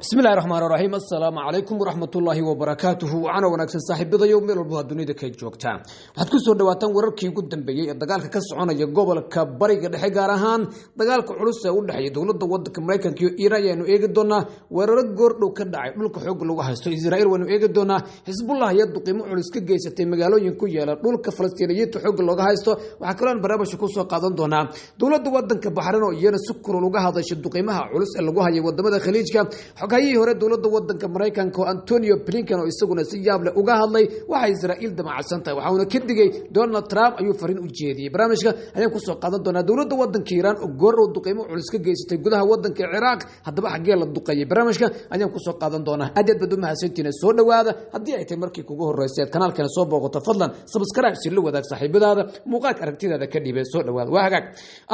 بسم الله الرحمن الرحيم السلام عليكم ورحمة الله وبركاته وعنا ونكسر صاحب بدأ يوم من البلاد الدنيا كي جوكتا waxaad ku soo dhawaataan wararkii ugu dambeeyay ee dagaalka ka soconaya gobolka bariga dhexe gaar ahaan dagaalka culus ee u dhaxeeya dawladda wadanka Mareykanka iyo Iran aynu eegi doonaa weerar goordhow ka dhacay dhulka xoog lagu haysto Israa'iil waynu eegi doonaa Hezbollah iyo duqeymo culus ka geysatay magaalooyin ku yaala dhulka Falastiiniyiinta xoog looga haysto waxa kale oo barnaamijka ku soo qaadan doonaa dawladda wadanka Bahrain oo iyana si kulul uga hadashay duqeymaha culus ee lagu hayo wadamada Khaliijka xogayii hore dawladda wadanka Mareykanka Antonio Blinken oo isaguna si yaab leh uga hadlay waxa Israa'iil damacsan tahay waxa uu ka digay Donald Trump ayuu fariin u jeediyay barnaamijka ayaan ku soo qaadan doonaa dawladda wadanka Iran oo goor duqeymo culus ka geysatay gudaha wadanka Iraq haddaba xagee la duqeeyay barnaamijka ayaan ku soo qaadan doonaa adeed baduma hasantina soo dhawaada haddii ay tahay markii kugu horeysay kanaalkana soo booqato fadlan subscribe si la wadaag saaxiibadaada muuqaalka aragtidaada ka dhibay soo dhawaada waa hagaag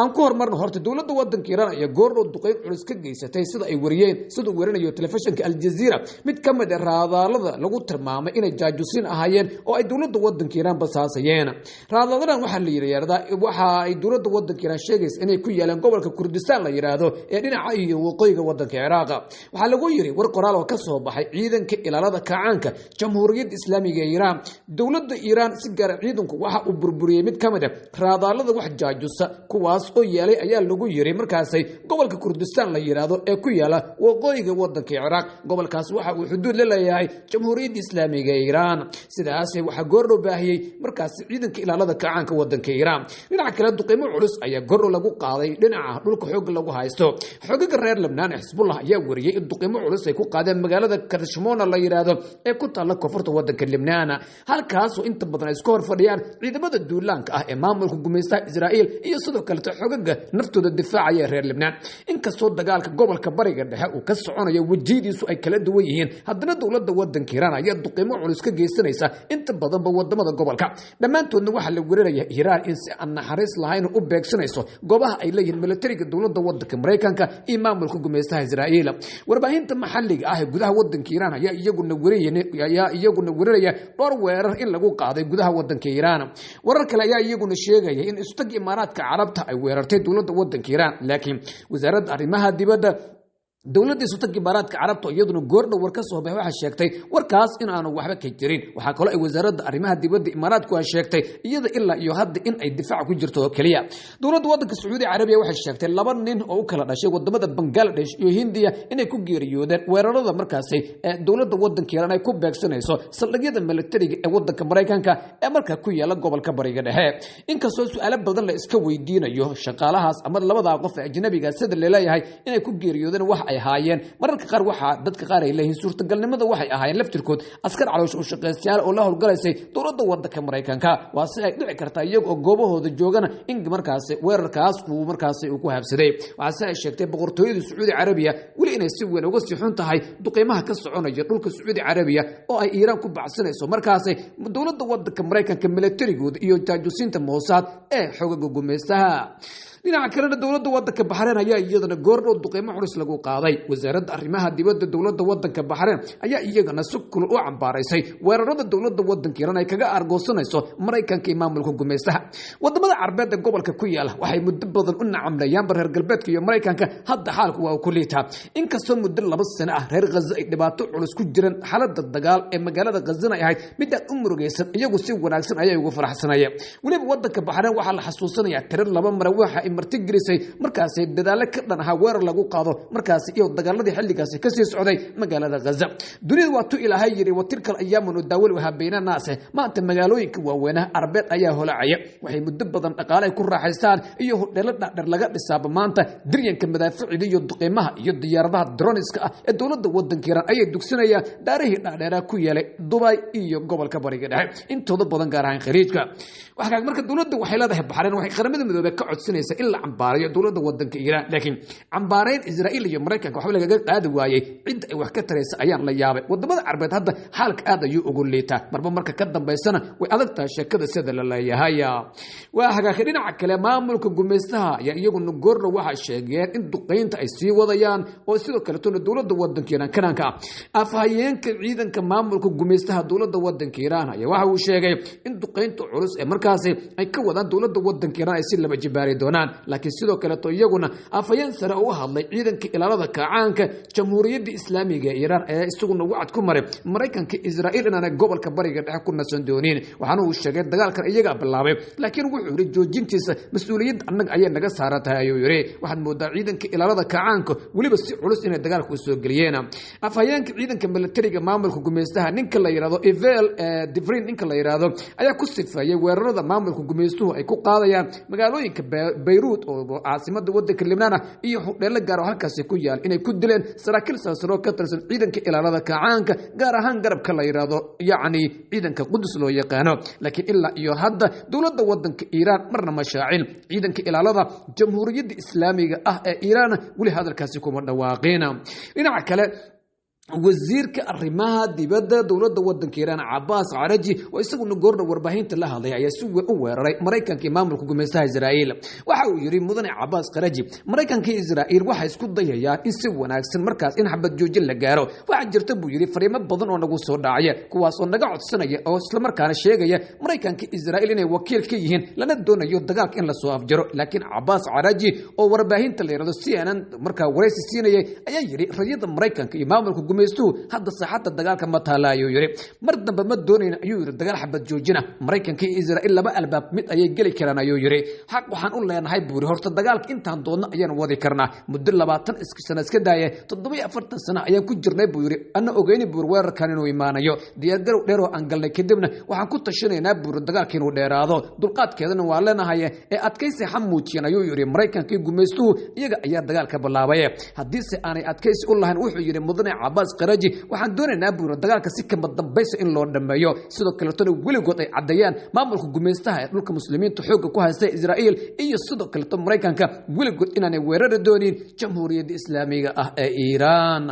aan ku hormarno horta dawladda wadanka Iran ayaa goor duqeymo culus ka geysatay sida ay wariyeen sida uu warinayo telefishinka Al Jazeera mid ka mid ah raadaalada lagu tilmaamay inay jaajuusin ahaayeen oo ay dawladda wadanka Iran basaasayeen raadaaladan waxa la yiraahdaa waxa ay dawladda wadanka Iran sheegaysaa inay ku yaalaan gobolka Kurdistan la yiraahdo ee dhinaca iyo waqooyiga wadanka Iraq waxa lagu yiri war qoraal oo ka soo baxay ciidanka ilaalada kacaanka Jamhuuriyadda Islaamiga ee Iran dawladda Iran si gaar ah ciidanku waxa uu burburiyay mid ka mid ah raadaalada wax jaajuusa kuwaas oo yeelay ayaa lagu yiri markaasay gobolka Kurdistan la yiraahdo ee ku yaala waqooyiga wadanka Iraq gobolkaas waxa uu xuduud la leeyahay Jamhuuriyadda Islaamiga ee Iran sidaas waxa goordhow baahiyay markaas ciidanka ilaalada kacaanka wadanka Iran dhinaca kale duqeymo culus ayaa goordhow lagu qaaday dhinaca dhulka xoog lagu haysto xogaga reer Lebanon Hezbollah ayaa wariyay in duqeymo culus ay ku qaadeen magaalada Karshmona la yiraahdo ee ku taalla koonfurta wadanka Lebanon halkaas oo inta badan ay isku hor fadhiyaan ciidamada duulaanka ah ee maamulka gumeystaha Israa'iil iyo sidoo kale xogaga naftooda difaacaya reer Lebanon inkastoo dagaalka gobolka bariga dhexe uu ka soconayo wajidiisu ay kala duwan yihiin haddana dawladda wadanka Iran ayaa duqeymo culus ka geysanaysa inta badan wadamada gobolka dhamaantoodna waxa la weerarayaa Iran in si aan naxariis lahayn u beegsanayso goobaha ay leeyihiin militariga dawladda wadanka Mareykanka iyo maamulka gumeystaha Israa'iil warbaahinta maxalliga ah ee gudaha wadanka Iran ayaa iyaguna weeraraya dhowr weerar in lagu qaaday gudaha wadanka Iran warar kale ayaa iyaguna sheegaya in istag Imaaraadka Carabta ay weerartay dawladda wadanka Iran laakiin wasaaradda arrimaha dibadda dawladda Sultanka Imaaraadka Carabta iyaduna goordhow war ka soo baxay waxa sheegtay warkaas in aanu waxba ka jirin waxa kale ay wasaaradda arrimaha dibadda Imaaraadku ay sheegtay iyada ilaa iyo hadda in ay difaac ku jirto oo kaliya dawladda wadanka Sacuudi Carabiya waxay sheegtay laba nin oo u kala dhashay wadamada Bangladesh iyo Hindiya inay ku geeriyoodeen weerarada markaas ee dawladda wadanka Iran ay ku beegsanayso saldhigyada militariga ee wadanka Mareykanka ee markaa ku yaala gobolka bariga dhexe inkastoo su'aalo badan la iska weydiinayo shaqaalahaas ama labada qof ee ajnabiga sida leeyahay inay ku geeriyoodeen wax haayeen mararka qaar waxa dadka qaar ay leeyihiin suurtagalnimada waxay ahaayeen laftirkood askar caloosh u shaqeystayaal oo la howlgalaysay dawladda wadanka Mareykanka waa si ay dhici kartaa iyaga oo goobahooda joogana in markaas weerarkaas uu ku habsaday waxa ay sheegtay boqortooyada Sacuudi Carabiya wali inay si weyn uga sii xun tahay duqeymaha ka soconaya dhulka Sacuudi Carabiya oo ay Iran ku bacsanayso markaas dawladda wadanka Mareykanka militarigooda iyo jaajuusinta Mossad ee xogaga gumeystaha dhinaca kale dawladda wadanka Bahrain ayaa iyadana goordhow duqeymo culus lagu qaaday wasaaradda arrimaha dibadda dawladda wadanka Bahrain ayaa iyagana si kulul u cambaaraysay weerarada dawladda wadanka Iran ay kaga argoosanayso Mareykanka iyo maamulka gumeystaha wadamada Carbeed ee gobolka ku yaala waxay muddo badan u nacamlayaan reer galbeedka iyo Mareykanka hadda xaalku waa ku liitaa inkastoo muddo 2 sano ah reer Gaza ay dhibaato culus ku jireen xaaladda dagaal ee magaalada Gaza ay ahayd mid aad u murugaysan iyagu si wanaagsan ayay ugu faraxsanayeen waliba wadanka Bahrain waxa la xasuusanayaa tirar 2 mar waxa marti gelisay markaas dadaal ka dhan ah weerar lagu qaado markaas iyo dagaaladii xilligaas ka sii socday magaalada Gaza dunida waa tu ilaahay yiri watirkal ayaamun daawal waxa beena naas maanta magaalooyinka waaweyn Arbeed ayaa holacaya waxay muddo badan dhaqaale ku raaxaystaan iyo hodheelo dhadhar laga dhisaaba maanta diryanka madaaficida iyo duqeymaha iyo diyaaradaha droniska ah ee dawladda wadanka Iran ayay dugsanayaan daarihii dhadheera ku yeelay Dubai iyo gobolka bariga dhexe intooda badan gaar ahaan khariijka waxa marka dawladda waxay leedahay Bahrain waxay qaramada midoobay ka codsanaysaa in la cambaarayo dawladda wadanka Iran laakiin cambaarayn Israa'iil iyo Mareykanka waxa laga qaadi waayay cid ay wax ka taraysa ayaan la yaabay wadamada Carbeed hadda xaalka aad ayuu ugu liitaa marka ka dambeysana way adag tahay sheekada sida la leeyahay waa hagaag dhinaca kale maamulka gumeystaha ayaa iyaguna goordhow waxa sheegeen in duqeynta ay sii wadayaan oo sidoo kale dawladda wadanka Iran kanaanka afhayeenka ciidanka maamulka gumeystaha dawladda wadanka Iran ayaa waxa uu sheegay in duqeynta culus ee markaas ay ka wadaan dawladda wadanka Iran ay si laba jibaari doonaan laakiin sidoo kale iyaguna afayeen sare oo hadlay ciidanka ilaalada kacaanka jamhuuriyadda islaamiga ee Iiraan ayaa isaguna wacd ku maray Mareykanka Israa'iil inaan gobolka bariga dhexe ku nasan doonin waxaana uu sheegay dagaalkan iyaga bilaabay laakiin wuxuu yiri joojintiisa mas'uuliyad annaga ayay naga saaratahay ayuu yiri waxaad moodaa ciidanka ilaalada kacaanka waliba si culus inay dagaalka u soo galiyeen afhayeenka ciidanka militariga maamulka gumeystaha ninka la yiraahdo Evel Devrin ninka la yiraahdo ayaa ku sifeeyay weerarada maamulka gumeystuhu ay ku qaadayaan magaalooyinka Beirut oo caasimada waddanka Lebanon iyo xudheelo gaar ah halkaas ku yaal inay ku dileen saraakiil sarsaro ka tirsan ciidanka ilaalada kacaanka gaar ahaan garabka la yiraahdo yacni ciidanka Qudus loo yaqaano laakiin ilaa iyo hadda dawladda waddanka Iiraan marna ma shaacin ciidanka ilaalada jamhuuriyadda islaamiga ah ee Iiraan wali hadalkaasi kuma dhawaaqeen dhinaca kale wasiirka arrimaha dibadda dawladda waddanka Iiraan Abbas Araghchi oo isaguna goorna warbaahinta la hadlay ayaa si weyn u weeraray Mareykanka maamulka gumeystaha Israa'iil waxa uu yiri mudane Abbas Araghchi Mareykanka Israa'iil waxa isku dayayaan in si wanaagsan markaas in xabad joojin la gaaro waxa jirta buu yiri fariimo badan oo nagu soo dhacaya kuwaas oo naga codsanaya oo isla markaana sheegaya Mareykanka Israa'iil inay wakiil ka yihiin lana doonayo dagaalka in la soo afjaro laakiin Abbas Araghchi oo warbaahinta la yiraahdo CNN markaa wareysi siinayay ayaa yiri rayidda Mareykanka iyo maamulka hadda saaxadda dagaalka ma taalayo yiri mar dambe ma doonayna ayuu yiri dagaal xabad joojina Mareykanka iyo Israa'iil laba albaab mid ayay gali karaan ayuu yiri xaq waxaan u leenahay buuri horta dagaalka intaan doona ayaan wadi karnaa muddo 20 sano iska daayay 47 sano ayaan ku jirnay buu yiri ana ogeeyni buur weerarkan inuu imaanayo diyaar garow dheer oo aan galnay kadibna waxaan ku tashanaynaa buur dagaalka inuu dheeraado dulqaadkeedana waa leenahay ee adkaysi xamuujin ayuu yiri Mareykanka iyo gumeystuhu iyaga ayaa dagaalka bilaabay haddii si aanay adkaysi u lahayn wuxuu yiri mudane Abbas Araghchi waxaan doonaynaa buur dagaalka si kama dambaysa in loo dhameeyo sidoo kale tan weligood ay cadeeyaan maamulka gumeystaha ee dhulka muslimiinta xoogga ku haysta Israa'iil iyo sidoo kale tan Mareykanka weligood inaanay weerari doonin jamhuuriyadda islaamiga ah ee Iiraan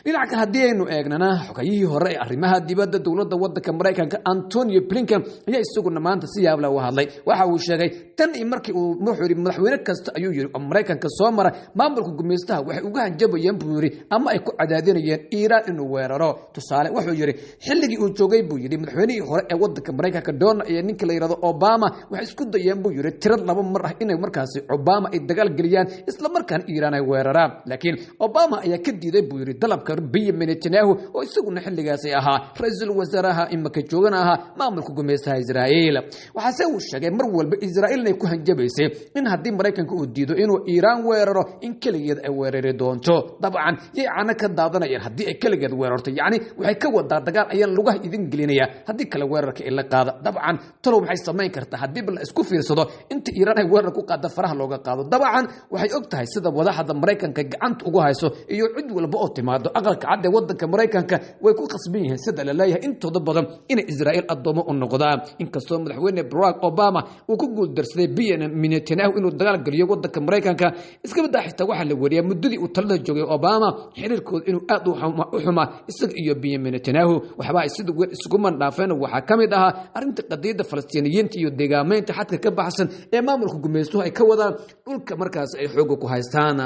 dhinaca kale haddii aynu eegnana xogayihii hore ee arrimaha dibadda dawladda waddanka Mareykanka Antony Blinken ayaa isaguna maanta si yaab leh u hadlay waxa uu sheegay tan iyo markii uu madaxweyne kasta ayuu yiri Mareykanka soo mara maamulka gumeystaha waxay uga hanjabayeen buu yiri ama ay ku cadaadinayeen Iiraan inuu weeraro tusaale wuxuu yiri xilligii uu joogay buu yiri madaxweynihii hore ee waddanka Mareykanka Donald iyo ninka la yiraahdo Obama waxay isku dayeen buu yiri tirad laba mar ah inay markaasi Obama ay dagaal galiyaan isla markaan Iiraan ay weeraraan laakiin Obama ayaa ka diiday buu yiri dalabka Benjamin Netanyahu oo isaguna xilligaasi ahaa ra'iisul wasaaraha imaka joogana ahaa maamulka gumeystaha Israa'iil waxa uu sheegay mar walba Israa'iil inay ku hanjabaysay in haddii Mareykanka uu diido inuu Iiraan weeraro in kaligeed ay weerari doonto dabcan yacni ka daadanayaan haddii ay kaligeed weerarto yacni waxay ka wadaa dagaal ayaan lugaha idin gelinaya haddii kale weerarka ila qaada dabcan talow maxay samayn kartaa haddii la isku fiirsado inta Iiraan ay weerar ku qaada faraha looga qaado dabcan waxay og tahay sida wadaxda Mareykanka gacanta ugu hayso iyo cid walba oo timaado aqalka cad ee waddanka Mareykanka way ku qasban yihiin sida la leeyahay intooda badan in Israa'iil adoomo u noqdaan inkastoo madaxweyne Barack Obama uu ku guuldarsaday Benjamin Netanyahu inuu dagaal galiyo waddanka Mareykanka iska badaa xitaa waxa la wariyay muddadii uu talada joogay Obama xiriirkooda inuu aad u xuma isaga iyo Benjamin Netanyahu waxba ay sidoo kale isugu mandhaafeen waxa kamid ah arinta qadiyada Falastiiniyiinta iyo deegaameynta xadka ka baxsan ee maamulka gumeystuhu ay ka wadaan dhulka markaas ay xoog ku haystaan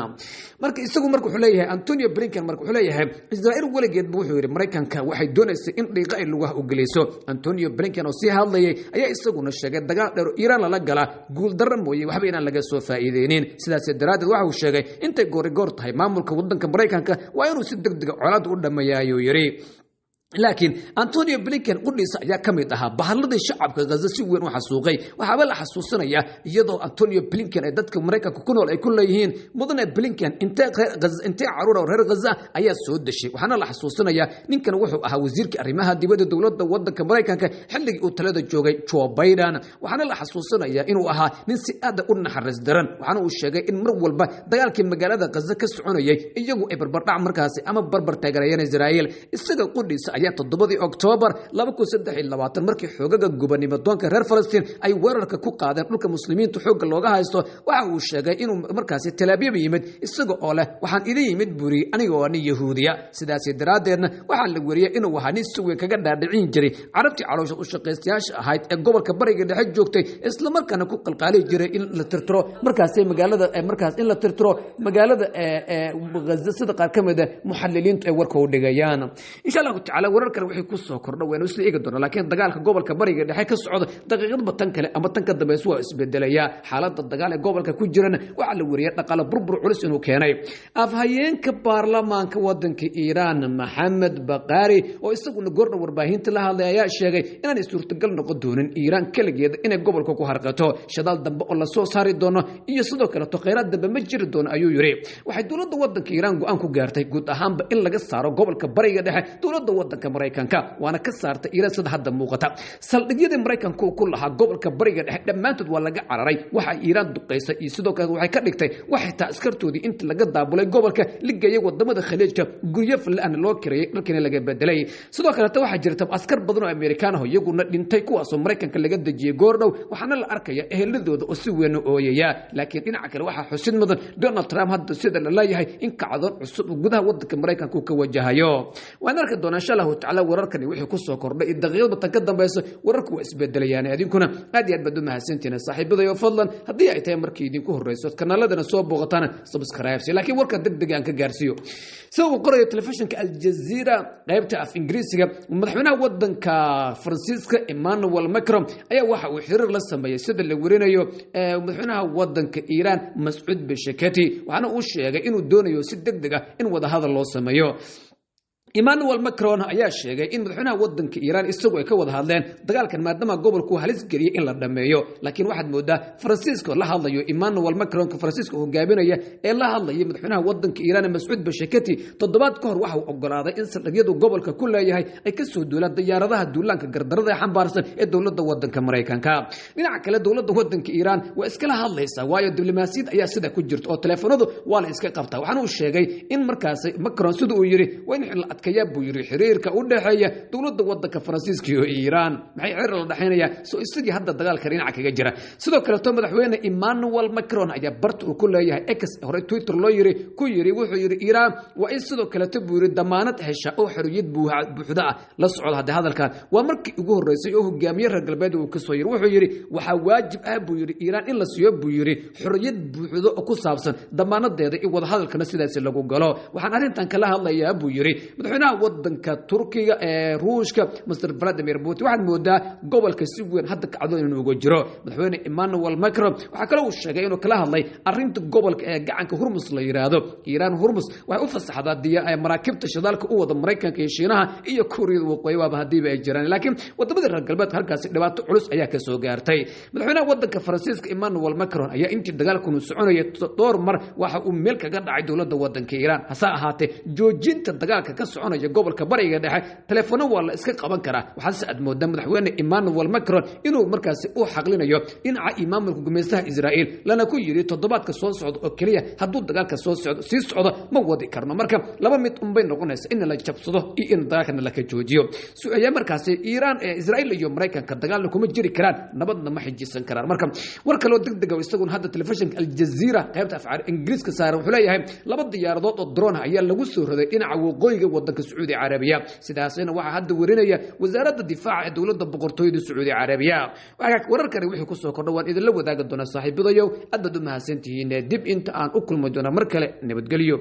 marka isagu markuu leeyahay Antony Blinken markuu leeyahay Israa'iil waligeed buu wuxuu yiri Mareykanka waxay doonaysaa in dhiiqa ay lugaha u geliso Antony Blinken oo si hadlayay ayaa isaguna sheegay dagaal dheer Iiraan la gala guul darro mooyay waxba inaan laga soo faa'iideynin sidaas daraadeed waxa uu sheegay intay goor tahay maamulka waddanka Mareykanka waa inuu si degdeg ah colaad u dhameeyo yiri laakiin Antony Blinken qudhiisa ayaa kamid ahaa bahalladii shacabka Gaza si weyn u xasuuqay waxaaba la xasuusanaya iyadoo Antony Blinken ay dadka Mareykanka ku nool ay ku leeyihiin mudane Blinken intee caruur reer Gaza ayaa soo dashay waxaana la xasuusanaya ninkan wuxuu ahaa wasiirka arrimaha dibadda dawladda waddanka Mareykanka xilligii uu talada joogay Joe Biden waxaana la xasuusanaya inuu ahaa nin si aad u naxariis daran waxaana uu sheegay in mar walba dagaalkii magaalada Gaza ka soconayay iyagu ay barbardhac markaasi ama barbar taageerayeen Israa'iil isaga qudhiisa ayaa 7 Oktoobar 2023 markii xoogaga gubernimo doonka reer Falastiin ay weerarka ku qaadeen dhulka muslimiinta xoog looga haysto waxa uu sheegay inuu markaasi Tel Aviv yimid isaga oo leh waxaan idin yimid buri aniga oo nin Yahuudiya sidaas daraadeedna waxa la wariyay inuu waxa nin si weyn kaga dhaadhicin jiray carabti caloosha u shaqaystayaasha ahayd ee gobolka bariga dhexe joogtay isla markaana ku qalqaali jiray in la tirtiro markaasi magaalada in la tirtiro magaalada Gaza sida qaar kamid ah muxalliliintu ay warka u dhigayaan insha Allah ta'ala wararkan wixii ku soo kordha waynu isla eegi doonaa laakiin dagaalka gobolka bariga dhexe ka socda daqiiqadba tan kale ama tan ka dambaysa waa isbedelaya xaaladda dagaal ee gobolka ku jirana waxa la wariyay dhaqaale burbur culus inuu keenay afhayeenka baarlamaanka wadanka Iiraan Maxamed Baqaari oo isaguna goordha warbaahinta la hadlay ayaa sheegay inaan suurtagal noqon doonin Iiraan kaligeed inay gobolka ku harqato shadaal dambe oo la soo saari doono iyo sidoo kale kheyraad dambe ma jiri doono ayuu yiri waxay dawladda wadanka Iiraan go'aan ku gaartay guud ahaanba in laga saaro gobolka bariga dhexe dawladda wadanka Mareykanka waana ka saartay Iiraan sida hadda muuqata saldhigyada Mareykanku ku lahaa gobolka bariga dhexe dhamaantood waa laga cararay waxa Iiraan duqeysay iyo sidoo kale waxay ka dhigtay waxay taa askartoodii inta laga daabulay gobolka ligaya wadamada khaliijka guryo filan loo kireeyay dalkina laga bedelay sidoo kale waxa jirta askar badan oo Amerikaan ah iyaguna dhintay kuwaas oo Mareykanka laga dajiyay goordhow waxaana la arkaya eheladooda oo si weyn u ooyaya laakiin dhinaca kale waxa xusid mudan Donald Trump hadda sida la leeyahay in kacdoon cusub gudaha wadanka Mareykanka uu ka wajahayo waan arki doonaa insha Allah taala wararkani wixii ku soo kordhay daqiiqad tan ka dambaysa wararku waa isbedelayaan adinkuna aad iyo aad baad u mahadsantihiin saaxiibadayo fadlan haddii ay tahay markii idinku horeyso kanaaladana soo booqataan subscribe laakiin warka degdeg aan ka gaarsiiyo soo qorayo telefishinka Al Jazeera qaybta af Ingiriisiga madaxweynaha wadanka Faransiiska Emmanuel Macron ayaa waxa uu xiriir la sameeyay sida la warinayo madaxweynaha wadanka Iiraan Mas'ud Pezeshkian waxaana uu sheegay inuu doonayo si degdeg ah in wada hadal loo sameeyo Emmanuel Macron ayaa sheegay in madaxweynaha wadanka Iiraan isagu ay ka wada hadleen dagaalkan maadaama gobolku halis galiyay in la dhameeyo laakiin waxaad moodaa Faransiiska la hadlayo Emmanuel Macron ka Faransiiska hogaaminaya ee la hadlayay madaxweynaha wadanka Iiraan Mas'ud Pezeshkian toddobaad ka hor waxa uu ogolaaday in saldhigyadu gobolka ku leeyahay ay ka soo duulaan diyaaradaha duulaanka gardarada xambaarsan ee dawladda wadanka Mareykanka dhinaca kale dawladda wadanka Iiraan waa iska la hadlaysaa waayo diblomaasiyad ayaa sida ku jirta oo telefoonadu waa la iska qabtaa waxaana uu sheegay in markaas Macron sidoo uu yiri kaya buu yiri xiriirka u dhaxeeya dawladda wadanka Faransiiska iyo Iiraan maxay xiriir la dhaxeynaya soo isagii hadda dagaalka dhinaca kaga jira sidoo kale madaxweyne Emmanuel Macron ayaa barta uu ku leeyahay X hore Twitter loo yiri wuxuu yiri Iiraan waa in sidoo kale buu yiri damaanad hesha oo xoriyad buuxda la socod hada hadalkan waa markii ugu horeysay oo hogaamiye reer galbeed uu ka soo yiri wuxuu yiri waxa waajib ah buu yiri Iiraan in la siiyo buu yiri xoriyad buuxda oo ku saabsan damaanadeeda iyo wada hadalkana sidaas lagu galo waxaan arintan kala hadlayaa buu yiri wadanka Turkiga ee Ruushka Mr Vladimir Putin waxaan moodaa gobolka si weyn hadda kacdo inuu uga jiro madaxweyne Emmanuel Macron waxa kale uu sheegay inuu kala hadlay arinta gobolka ee gacanka Hormuz la yiraahdo Iiraan Hormuz waxay u fasaxdaa maraakibta shidaalka u wada Mareykanka iyo Shiinaha iyo Kuuriyada Waqooyi waaba hadii ay jiraan laakiin wadamada reer galbeed halkaas dhibaato culus ayaa ka soo gaartay madaxweynaha wadanka Faransiiska Emmanuel Macron ayaa intii dagaalku soconayay door mar waxa uu meel kaga dhacay dawladda wadanka Iiraan hasa ahaatee joojinta dagaalka ka soconaya gobolka bariga dhexe telefoon waa la iska qaban karaa waxa si aad moodaa madaxweyne Emmanuel Macron inuu markaas u xaqlinayo dhinaca imaamka gumeystaha Israa'iil lana ku yiri toddobaadka soo socda oo kaliya hadduu dagaalka soo socdo ma wadi karno marka laba mid bay noqonaysaa in la jabsado iyo in dagaalka la ka joojiyo su'aaya markaas Iiraan ee Israa'iil iyo Mareykanka dagaal kuma jiri karaan nabadna ma xijisan karaan marka war kale oo degdeg ah isaguna hadda telefishinka Al Jazeera qaybta af Ingiriiska saaran wuxuu leeyahay laba diyaaradood oo drone ayaa lagu soo roday dhinaca waqooyiga wadanka Sacuudi Carabiya sidaasina waxa hadda warinaya wasaaradda difaaca ee dawladda boqortooyada Sacuudi Carabiya waxa wararkani wixii ku soo kordhay waan idin la wadaagi doonaa saaxiibadayow aad u mahadsantihiin dib inta aan u kulmo doona mar kale nabadgelyo